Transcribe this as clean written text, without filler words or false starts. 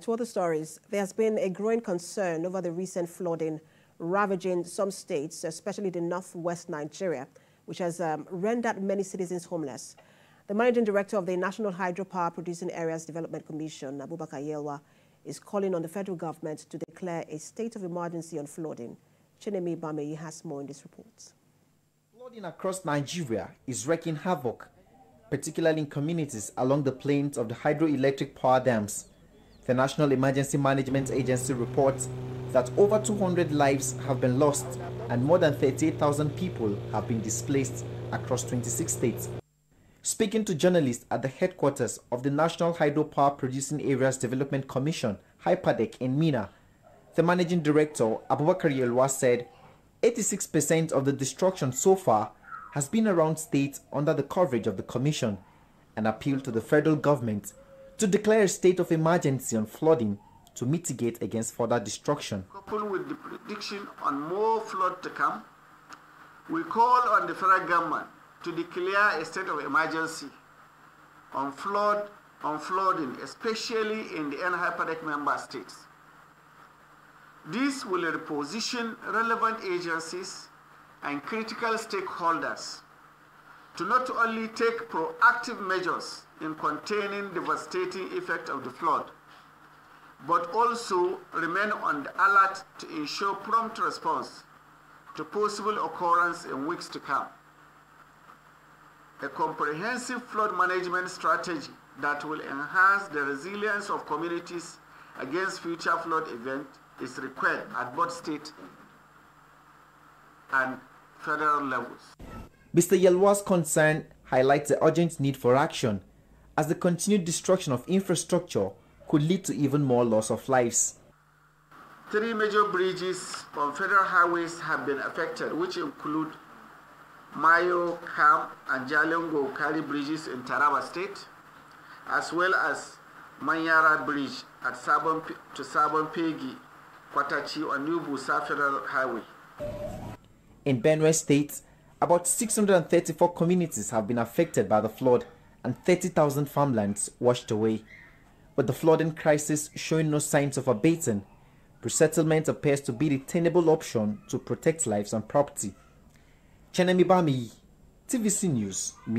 To other stories, there has been a growing concern over the recent flooding ravaging some states, especially the northwest Nigeria, which has rendered many citizens homeless. The managing director of the National Hydropower Producing Areas Development Commission, Abubakar Yelwa, is calling on the federal government to declare a state of emergency on flooding. Chinemi has more in this report. Flooding across Nigeria is wreaking havoc, particularly in communities along the plains of the hydroelectric power dams. The National Emergency Management Agency reports that over 200 lives have been lost and more than 38,000 people have been displaced across 26 states. Speaking to journalists at the headquarters of the National Hydropower Producing Areas Development Commission, HYPADEC in Mina, the managing director, Abubakar Yelwa, said 86% of the destruction so far has been around states under the coverage of the commission, and appealed to the federal government to declare a state of emergency on flooding to mitigate against further destruction. Coupled with the prediction on more flood to come, we call on the federal government to declare a state of emergency on flooding, especially in the NHYPADEC member states. This will reposition relevant agencies and critical stakeholders to not only take proactive measures in containing the devastating effect of the flood, but also remain on the alert to ensure prompt response to possible occurrence in weeks to come. A comprehensive flood management strategy that will enhance the resilience of communities against future flood events is required at both state and federal levels. Mr. Yelwa's concern highlights the urgent need for action, as the continued destruction of infrastructure could lead to even more loss of lives. 3 major bridges on federal highways have been affected, which include Mayo, Kam, and Jalingo Kari bridges in Taraba State, as well as Manyara Bridge at Sabon Pegi, Kwatachi on New Busa Federal Highway. In Benue State, about 634 communities have been affected by the flood and 30,000 farmlands washed away. With the flooding crisis showing no signs of abating, resettlement appears to be the tenable option to protect lives and property. Chenemi Bami, TVC News.